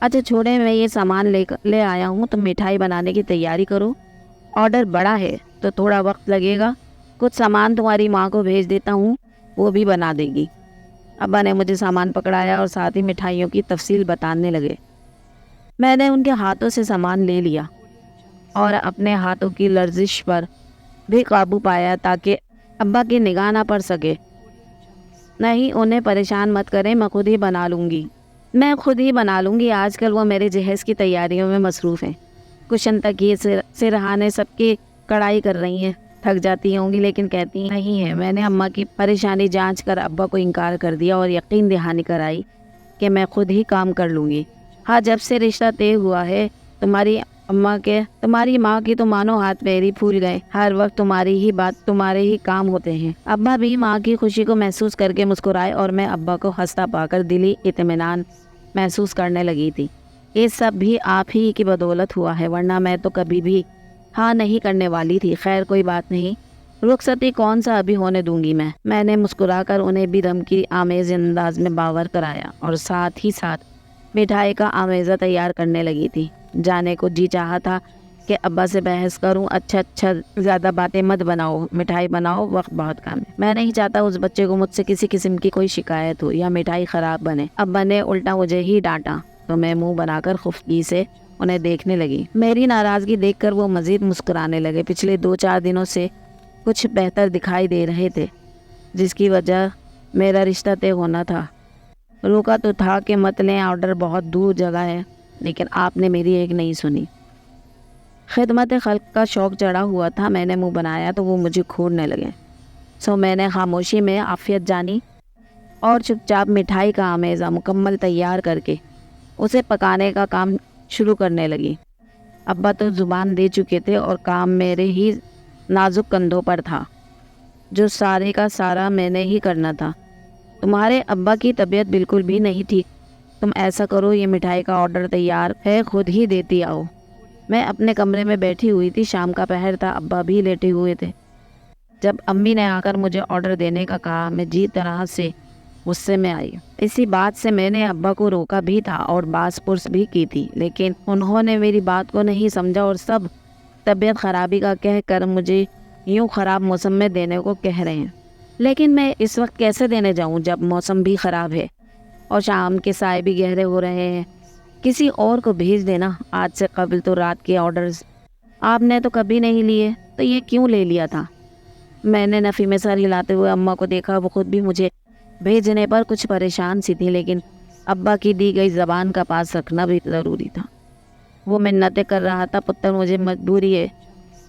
اچھا چھوڑے، میں یہ سامان لے آیا ہوں، تم مٹھائی بنانے کی تیاری کرو۔ آرڈر بڑا ہے تو تھوڑا وقت لگے گا، کچھ سامان تمہاری ماں کو بھیج دیتا ہوں، وہ بھی بنا دے گی۔ ابا نے مجھے سامان پکڑایا اور ساتھ ہی مٹھائیوں کی تفصیل بتانے لگے۔ میں نے ان کے ہاتھوں سے سامان لے لیا اور اپنے ہاتھوں کی لرزش پر بھی قابو پایا تاکہ ابا کی نگاہ نہ پڑ سکے۔ نہیں، انہیں پریشان مت کریں، میں خود ہی بنا لوں گی۔ آج کل وہ میرے جہیز کی تیاریوں میں مصروف ہیں۔ کشن تک یہ سرہانے سب کی کڑائی کر رہی ہیں، تھک جاتی ہوں گی لیکن کہتی نہیں ہے۔ میں نے اماں کی پریشانی جانچ کر ابا کو انکار کر دیا اور یقین دہانی کرائی کہ میں خود ہی کام کر لوں گی۔ ہاں، جب سے رشتہ طے ہوا ہے تمہاری ماں کی تو مانو ہاتھ پیر ہی پھول گئے، ہر وقت تمہاری ہی بات، تمہارے ہی کام ہوتے ہیں۔ ابا بھی ماں کی خوشی کو محسوس کر کے مسکرائے اور میں ابا کو ہنستا پا کر دلی اطمینان محسوس کرنے لگی تھی۔ یہ سب بھی آپ ہی کی بدولت ہوا ہے، ورنہ میں تو کبھی بھی ہاں نہیں کرنے والی تھی۔ خیر کوئی بات نہیں، رخصتی کون سا ابھی ہونے دوں گی میں نے مسکرا کر انہیں بھی دھمکی آمیز انداز میں باور کرایا اور ساتھ ہی ساتھ مٹھائی کا آمیزہ تیار کرنے لگی تھی۔ جانے کو جی چاہا تھا کہ ابا سے بحث کروں، اچھا زیادہ باتیں مت بناؤ، مٹھائی بناؤ، وقت بہت کم ہے۔ میں نہیں چاہتا اس بچے کو مجھ سے کسی قسم کی کوئی شکایت ہو یا مٹھائی خراب بنے۔ ابا نے الٹا مجھے ہی ڈانٹا تو میں منہ بنا کر خفگی سے انہیں دیکھنے لگی۔ میری ناراضگی دیکھ کر وہ مزید مسکرانے لگے۔ پچھلے 2-4 دنوں سے کچھ بہتر دکھائی دے رہے تھے، جس کی وجہ میرا رشتہ طے ہونا تھا۔ روکا تو تھا کہ مت لیں، آرڈر بہت دور جگہ ہے، لیکن آپ نے میری ایک نہیں سنی۔ خدمت خلق کا شوق چڑھا ہوا تھا، میں نے منہ بنایا تو وہ مجھے گھورنے لگے۔ سو میں نے خاموشی میں عافیت جانی اور چپ چاپ مٹھائی کا آمیزہ مکمل تیار کر کے اسے پکانے کا کام شروع کرنے لگی۔ ابا تو زبان دے چکے تھے اور کام میرے ہی نازک کندھوں پر تھا، جو سارے کا سارا میں نے ہی کرنا تھا۔ تمہارے ابا کی طبیعت بالکل بھی نہیں ٹھیک، تم ایسا کرو، یہ مٹھائی کا آرڈر تیار ہے، خود ہی دیتی آؤ۔ میں اپنے کمرے میں بیٹھی ہوئی تھی، شام کا پہر تھا، ابا بھی لیٹے ہوئے تھے۔ جب امی نے آ کر مجھے آرڈر دینے کا کہا، میں جی طرح سے غصے میں آئی۔ اسی بات سے میں نے ابا کو روکا بھی تھا اور باس پرس بھی کی تھی، لیکن انہوں نے میری بات کو نہیں سمجھا اور سب طبیعت خرابی کا کہہ کر مجھے یوں خراب موسم میں دینے کو کہہ رہے ہیں۔ لیکن میں اس وقت کیسے دینے جاؤں جب موسم بھی خراب ہے اور شام کے سائے بھی گہرے ہو رہے ہیں؟ کسی اور کو بھیج دینا، آج سے قبل تو رات کے آرڈرز آپ نے تو کبھی نہیں لیے، تو یہ کیوں لے لیا تھا؟ میں نے نفی میں سر ہلاتے ہوئے اماں کو دیکھا۔ وہ خود بھی مجھے بھیجنے پر کچھ پریشان سی تھی، لیکن ابا کی دی گئی زبان کا پاس رکھنا بھی ضروری تھا۔ وہ منتیں کر رہا تھا، پتر مجھے مجبوری ہے،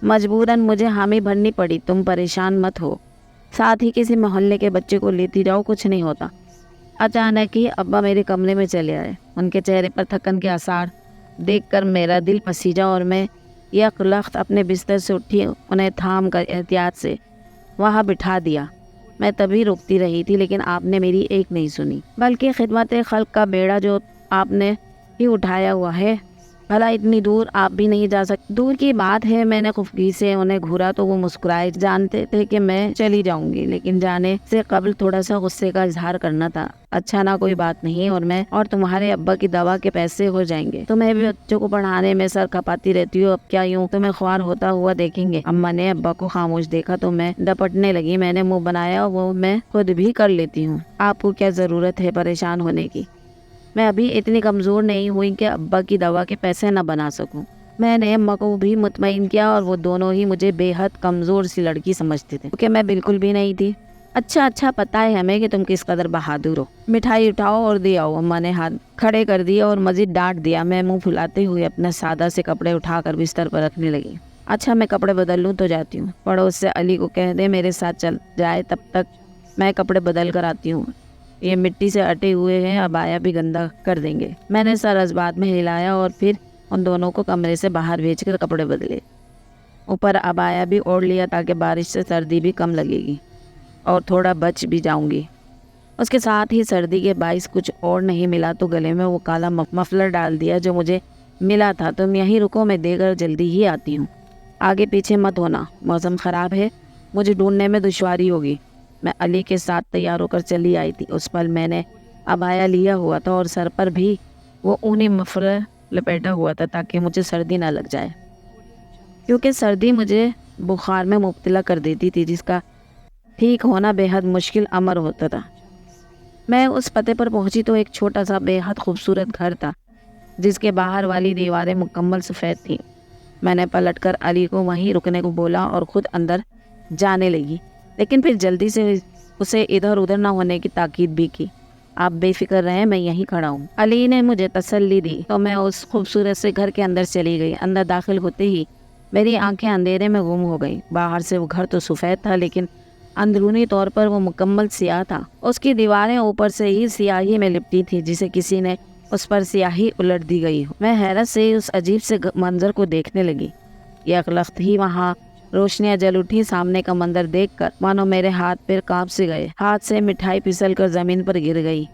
مجبوراً مجھے حامی بھرنی پڑی، تم پریشان مت ہو، ساتھ ہی کسی محلے کے بچے کو لیتی جاؤ، کچھ نہیں ہوتا۔ اچانک ہی ابا میرے کمرے میں چلے آئے۔ ان کے چہرے پر تھکن کے آثار دیکھ کر میرا دل پسیجا اور میں یک لخت اپنے بستر سے اٹھی، انہیں تھام کر احتیاط سے وہاں بٹھا دیا۔ میں تبھی روکتی رہی تھی، لیکن آپ نے میری ایک نہیں سنی، بلکہ خدمت خلق کا بیڑا جو آپ نے ہی اٹھایا ہوا ہے، بھلا اتنی دور آپ بھی نہیں جا سکتے؟ دور کی بات ہے، میں نے خفگی سے انہیں گھورا تو وہ مسکرائے۔ جانتے تھے کہ میں چلی جاؤں گی، لیکن جانے سے قبل تھوڑا سا غصے کا اظہار کرنا تھا۔ اچھا نا، کوئی بات نہیں، اور تمہارے ابا کی دوا کے پیسے ہو جائیں گے۔ تمہیں بھی بچوں کو پڑھانے میں سر کھپاتی رہتی ہو، اب کیا یوں تمہیں خوار ہوتا ہوا دیکھیں گے؟ اماں نے ابا کو خاموش دیکھا تو میں ڈپٹنے لگی۔ میں نے منہ بنایا، وہ میں خود بھی کر لیتی ہوں، آپ کو کیا ضرورت ہے پریشان ہونے کی؟ میں ابھی اتنی کمزور نہیں ہوئی کہ ابا کی دوا کے پیسے نہ بنا سکوں۔ میں نے اماں کو بھی مطمئن کیا، اور وہ دونوں ہی مجھے بے حد کمزور سی لڑکی سمجھتے تھے، کیونکہ میں بالکل بھی نہیں تھی۔ اچھا پتہ ہے ہمیں کہ تم کس قدر بہادر ہو۔ مٹھائی اٹھاؤ اور دے آؤ۔ اماں نے ہاتھ کھڑے کر دیے اور مزید ڈانٹ دیا۔ میں منہ پھلاتے ہوئے اپنا سادہ سے کپڑے اٹھا کر بستر پر رکھنے لگی۔ اچھا، میں کپڑے بدل لوں تو جاتی ہوں، پڑوس سے علی کو کہہ دے میرے ساتھ چل جائے، تب تک میں کپڑے بدل کر آتی ہوں، یہ مٹی سے اٹے ہوئے ہیں، عبایا بھی گندا کر دیں گے۔ میں نے سر اس بات میں ہلایا اور پھر ان دونوں کو کمرے سے باہر بھیج کر کپڑے بدلے۔ اوپر عبایا بھی اوڑھ لیا تاکہ بارش سے سردی بھی کم لگے گی اور تھوڑا بچ بھی جاؤں گی۔ اس کے ساتھ ہی سردی کے باعث کچھ اور نہیں ملا تو گلے میں وہ کالا مفلر ڈال دیا جو مجھے ملا تھا۔ تم یہیں رکو، میں دے کر جلدی ہی آتی ہوں، آگے پیچھے مت ہونا، موسم خراب ہے، مجھے ڈھونڈنے میں دشواری ہوگی۔ میں علی کے ساتھ تیار ہو کر چلی آئی تھی۔ اس پل میں نے عبایا لیا ہوا تھا اور سر پر بھی وہ اونی مفلر لپیٹا ہوا تھا تاکہ مجھے سردی نہ لگ جائے، کیونکہ سردی مجھے بخار میں مبتلا کر دیتی تھی، جس کا ٹھیک ہونا بے حد مشکل امر ہوتا تھا۔ میں اس پتے پر پہنچی تو ایک چھوٹا سا بے حد خوبصورت گھر تھا، جس کے باہر والی دیواریں مکمل سفید تھیں۔ میں نے پلٹ کر علی کو وہیں رکنے کو بولا اور خود اندر جانے لگی، لیکن پھر جلدی سے اسے ادھر ادھر نہ ہونے کی تاکید بھی کی۔ آپ بے فکر رہیں، میں یہیں کھڑا ہوں۔ علی نے مجھے تسلی دی تو میں اس خوبصورت سے گھر کے اندر چلی گئی۔ اندر داخل ہوتے ہی میری آنکھیں اندھیرے میں گم ہو گئیں۔ باہر سے وہ گھر تو سفید تھا، لیکن اندرونی طور پر وہ مکمل سیاہ تھا۔ اس کی دیواریں اوپر سے ہی سیاہی میں لپٹی تھی، جسے کسی نے اس پر سیاہی الٹ دی گئی ہو۔ میں حیرت سے اس عجیب سے منظر کو دیکھنے لگی۔ یک لخت ہی وہاں روشنیاں جل اٹھی۔ سامنے کا منظر دیکھ کر مانو میرے ہاتھ پیر کانپ سے گئے، ہاتھ سے مٹھائی پھسل کر زمین پر گر گئی۔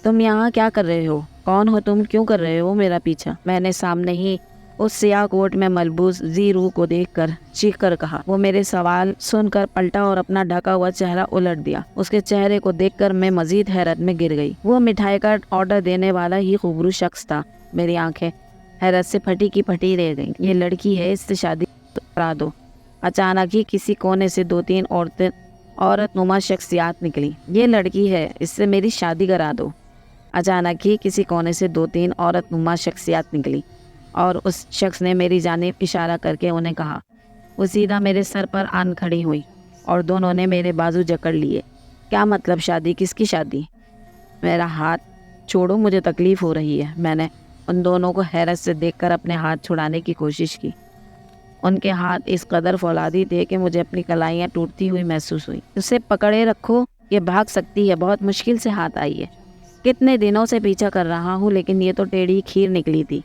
تم یہاں کیا کر رہے ہو؟ کون ہو تم؟ کیوں کر رہے ہو میرا پیچھا؟ میں نے سامنے ہی اس سیاہ کوٹ میں ملبوس ذی روح کو دیکھ کر چیخ کر کہا۔ وہ میرے سوال سن کر پلٹا اور اپنا ڈھکا ہوا چہرہ الٹ دیا۔ اس کے چہرے کو دیکھ کر میں مزید حیرت میں گر گئی۔ وہ مٹھائی کا آرڈر دینے والا ہی خوبرو شخص تھا۔ میری آنکھیں حیرت سے پھٹی کی پھٹی رہ گئیں۔ یہ لڑکی ہے، اس سے شادی کرا دو۔ اچانک ہی کسی کونے سے دو تین عورت نما شخصیات نکلی۔ یہ لڑکی ہے، اس سے میری شادی کرا دو۔ اچانک ہی کسی کونے سے دو تین عورت نما شخصیات نکلی اور اس شخص نے میری جانب اشارہ کر کے انہیں کہا۔ وہ سیدھا میرے سر پر آن کھڑی ہوئی اور دونوں نے میرے بازو جکڑ لیے۔ کیا مطلب شادی؟ کس کی شادی؟ میرا ہاتھ چھوڑو، مجھے تکلیف ہو رہی ہے۔ میں نے ان دونوں کو حیرت سے دیکھ کر اپنے ہاتھ چھڑانے کی کوشش کی۔ ان کے ہاتھ اس قدر فولادی تھے کہ مجھے اپنی کلائیاں ٹوٹتی ہوئی محسوس ہوئی۔ اسے پکڑے رکھو، یہ بھاگ سکتی ہے، بہت مشکل سے ہاتھ آئی ہے۔ کتنے دنوں سے پیچھا کر رہا ہوں، لیکن یہ تو ٹیڑھی کھیر نکلی تھی۔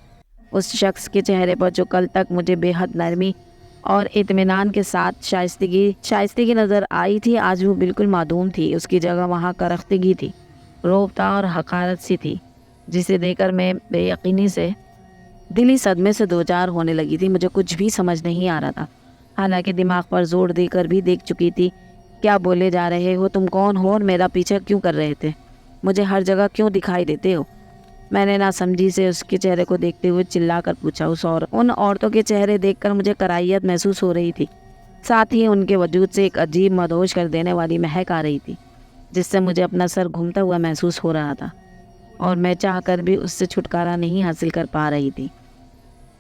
اس شخص کے چہرے پر جو کل تک مجھے بے حد نرمی اور اطمینان کے ساتھ شائستگی نظر آئی تھی، آج وہ بالکل معدوم تھی۔ اس کی جگہ وہاں کرختگی تھی، رعب تھا اور حقارت سی تھی، جسے دیکھ کر میں بے یقینی سے دلی صدمے سے دوچار ہونے لگی تھی۔ مجھے کچھ بھی سمجھ نہیں آ رہا تھا، حالانکہ دماغ پر زور دے کر بھی دیکھ چکی تھی۔ کیا بولے جا رہے ہو؟ تم کون ہو اور میرا پیچھا کیوں کر رہے تھے؟ مجھے ہر جگہ کیوں دکھائی دیتے ہو؟ میں نے ناسمجھی سے اس کے چہرے کو دیکھتے ہوئے چلا کر پوچھا۔ ان عورتوں کے چہرے دیکھ کر مجھے کراہیت محسوس ہو رہی تھی، ساتھ ہی ان کے وجود سے ایک عجیب مدہوش کر دینے والی مہک آ رہی تھی، جس سے مجھے اپنا سر گھومتا ہوا محسوس ہو رہا تھا۔ اور میں چاہ کر بھی اس سے چھٹکارا نہیں حاصل کر پا رہی تھی،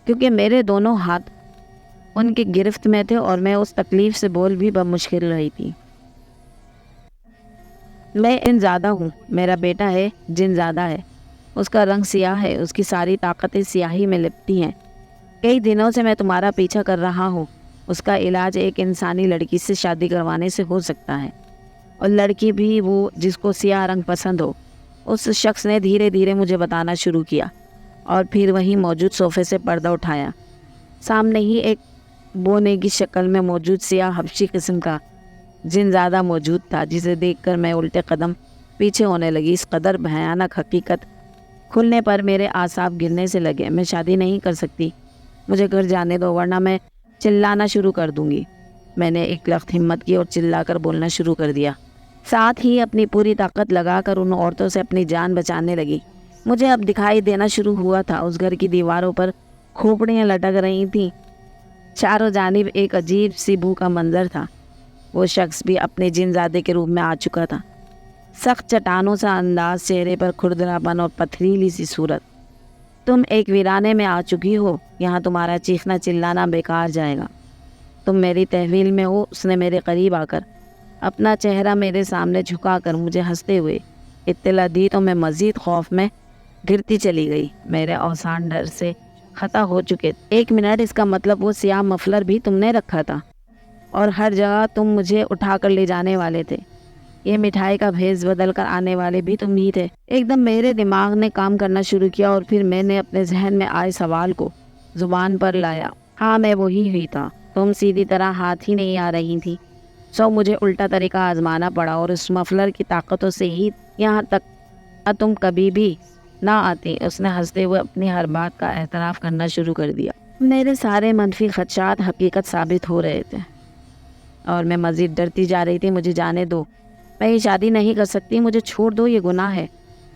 کیونکہ میرے دونوں ہاتھ ان کی گرفت میں تھے اور میں اس تکلیف سے بول بھی بمشکل رہی تھی۔ میں جن زادہ ہوں، میرا بیٹا ہے، جن زادہ ہے، اس کا رنگ سیاہ ہے، اس کی ساری طاقتیں سیاہی میں لپٹی ہیں۔ کئی دنوں سے میں تمہارا پیچھا کر رہا ہوں۔ اس کا علاج ایک انسانی لڑکی سے شادی کروانے سے ہو سکتا ہے، اور لڑکی بھی وہ جس کو سیاہ رنگ پسند ہو۔ اس شخص نے دھیرے دھیرے مجھے بتانا شروع کیا، اور پھر وہیں موجود صوفے سے پردہ اٹھایا۔ سامنے ہی ایک بونے کی شکل میں موجود سیاہ حبشی قسم کا جن زادہ موجود تھا، جسے دیکھ کر میں الٹے قدم پیچھے ہونے لگی۔ اس قدر بھیانک حقیقت کھلنے پر میرے اعصاب گرنے سے لگے۔ میں شادی نہیں کر سکتی، مجھے گھر جانے دو ورنہ میں چلانا شروع کر دوں گی۔ میں نے ایک لخت ہمت کی اور چلا کر بولنا شروع کر دیا، ساتھ ہی اپنی پوری طاقت لگا کر ان عورتوں سے اپنی جان بچانے لگی۔ مجھے اب دکھائی دینا شروع ہوا تھا، اس گھر کی دیواروں پر کھوپڑیاں لٹک رہی تھیں، چاروں جانب ایک عجیب سی بو کا منظر تھا۔ وہ شخص بھی اپنے جن زادے کے روپ میں آ چکا تھا، سخت چٹانوں سا انداز، چہرے پر کھردراپن اور پتھریلی سی صورت۔ تم ایک ویرانے میں آ چکی ہو، یہاں تمہارا چیخنا چلانا بیکار جائے گا۔ تم میری تحویل میں ہو۔ اس نے میرے قریب آ کر اپنا چہرہ میرے سامنے جھکا کر مجھے ہنستے ہوئے اطلاع دی تو میں مزید خوف میں گرتی چلی گئی۔ میرے اوسان ڈر سے خطا ہو چکے۔ 1 منٹ، اس کا مطلب وہ سیاہ مفلر بھی تم نے رکھا تھا اور ہر جگہ تم مجھے اٹھا کر لے جانے والے تھے۔ یہ مٹھائی کا بھیس بدل کر آنے والے بھی تم ہی تھے۔ ایک دم میرے دماغ نے کام کرنا شروع کیا اور پھر میں نے اپنے ذہن میں آئے سوال کو زبان پر لایا۔ ہاں، میں وہی ہوئی تھا۔ تم سیدھی طرح ہاتھ ہی نہیں آ رہی تھی، سو مجھے الٹا طریقہ آزمانا پڑا اور اس مفلر کی طاقتوں سے ہی یہاں تک تم کبھی بھی نہ آتی۔ اس نے ہنستے ہوئے اپنی ہر بات کا اعتراف کرنا شروع کر دیا۔ میرے سارے منفی خدشات حقیقت ثابت ہو رہے تھے اور میں مزید ڈرتی جا رہی تھی۔ مجھے جانے دو، میں یہ شادی نہیں کر سکتی، مجھے چھوڑ دو، یہ گناہ ہے۔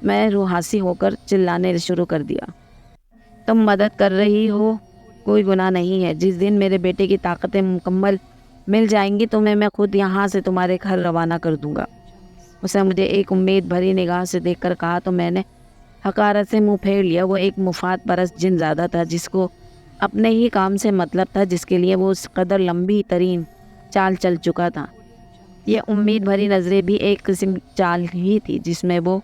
میں روحاسی ہو کر چلانے شروع کر دیا۔ تم مدد کر رہی ہو، کوئی گناہ نہیں ہے۔ جس دن میرے بیٹے کی طاقتیں مکمل مل جائیں گی تو میں خود یہاں سے تمہارے گھر روانہ کر دوں گا۔ اس نے مجھے ایک امید بھری نگاہ سے دیکھ کر کہا تو میں نے حقارت سے منہ پھیر لیا۔ وہ ایک مفاد پرست جن زادہ تھا جس کو اپنے ہی کام سے مطلب تھا، جس کے لیے وہ اس قدر لمبی ترین چال چل چکا تھا۔ یہ امید بھری نظریں بھی ایک قسم چال ہی تھی جس میں وہ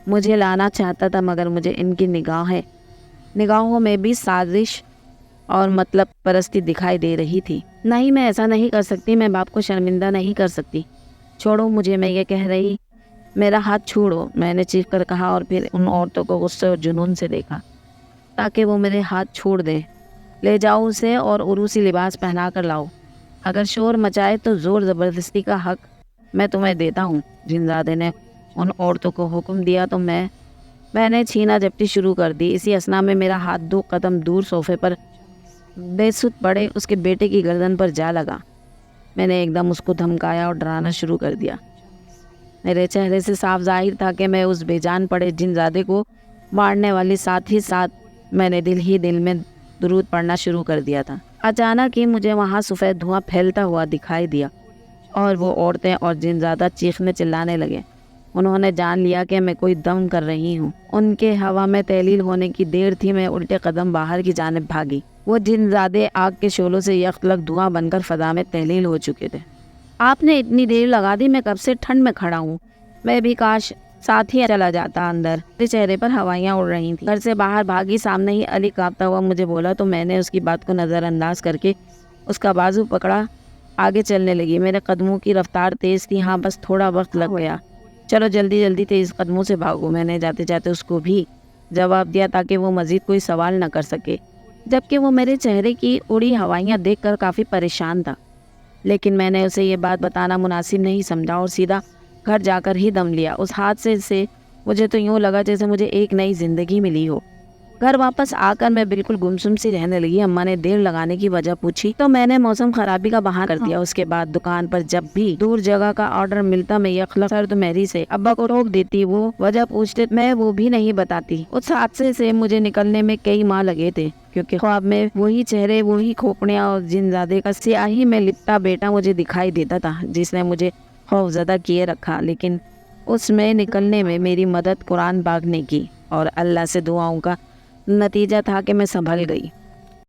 مجھے لانا چاہتا تھا، مگر مجھے ان کی نگاہوں میں بھی سازش اور مطلب پرستی دکھائی دے رہی تھی۔ نہیں، میں ایسا نہیں کر سکتی، میں باپ کو شرمندہ نہیں کر سکتی۔ چھوڑو مجھے، میں یہ کہہ رہی، میرا ہاتھ چھوڑو، میں نے چیخ کر کہا اور پھر ان عورتوں کو غصے اور جنون سے دیکھا تاکہ وہ میرے ہاتھ چھوڑ دیں۔ لے جاؤ اسے اور عروسی لباس پہنا کر لاؤ۔ اگر شور مچائے تو زور زبردستی کا حق میں تمہیں دیتا ہوں۔ جن زادے نے ان عورتوں کو حکم دیا تو میں نے چھینا جپٹی شروع کر دی۔ اسی اثنا میں میرا ہاتھ 2 قدم دور صوفے پر بے سود پڑے اس کے بیٹے کی گردن پر جا لگا۔ میں نے ایک دم اس کو دھمکایا اور ڈرانا شروع کر دیا۔ میرے چہرے سے صاف ظاہر تھا کہ میں اس بے جان پڑے جن زادے کو مارنے والی، ساتھ ہی ساتھ میں نے دل ہی دل میں درود پڑھنا شروع کر دیا تھا۔ اچانک ہی مجھے وہاں سفید دھواں پھیلتا ہوا دکھائی دیا اور وہ عورتیں اور جن زادہ چیخنے چلانے لگے۔ انہوں نے جان لیا کہ میں کوئی دم کر رہی ہوں۔ ان کے ہوا میں تحلیل ہونے کی دیر تھی۔ میں الٹے قدم باہر کی جانب بھاگی۔ وہ جن زادے آگ کے شعلوں سے یکلک دھواں بن کر فضا میں تحلیل ہو چکے تھے۔ آپ نے اتنی دیر لگا دی، میں کب سے ٹھنڈ میں کھڑا ہوں۔ میں بھی کاش ساتھ ہی چلا جاتا اندر۔ میرے چہرے پر ہوائیاں اڑ رہی تھیں۔ گھر سے باہر بھاگی، سامنے ہی علی کانپتا ہوا مجھے بولا تو میں نے اس کی بات کو نظر انداز کر کے اس کا بازو پکڑا، آگے چلنے لگی۔ میرے قدموں کی رفتار تیز تھی، ہاں بس تھوڑا وقت لگ گیا۔ چلو جلدی جلدی تیز قدموں سے بھاگو، میں نے جاتے جاتے اس کو بھی جواب دیا تاکہ وہ مزید کوئی سوال نہ کر سکے، جبکہ وہ میرے چہرے کی اڑی ہوائیاں دیکھ کر کافی پریشان تھا۔ لیکن میں نے اسے یہ بات بتانا مناسب نہیں سمجھا اور سیدھا گھر جا کر ہی دم لیا۔ اس حادثے سے مجھے تو یوں لگا جیسے مجھے ایک نئی زندگی ملی ہو۔ گھر واپس آ کر میں بالکل گمسم سی رہنے لگی۔ اماں نے دیر لگانے کی وجہ پوچھی تو میں نے موسم خرابی کا بہانہ کر دیا۔ اس کے بعد دکان پر جب بھی دور جگہ کا آرڈر ملتا میں یکلک سرد میری سے ابا کو روک دیتی۔ وہ وجہ پوچھتے میں وہ بھی نہیں بتاتی۔ اس حادثے سے مجھے نکلنے میں کئی ماہ لگے تھے، کیونکہ خواب میں وہی چہرے، وہی کھوپڑیاں اور جن زادے کا سیاہی میں لپٹا بیٹا مجھے دکھائی دیتا تھا، جس نے مجھے خوف زدہ کیے رکھا۔ لیکن اس میں نکلنے میں میری مدد قرآن باغ نے کی اور اللہ سے دعاؤں کا نتیجہ تھا کہ میں سنبھل گئی۔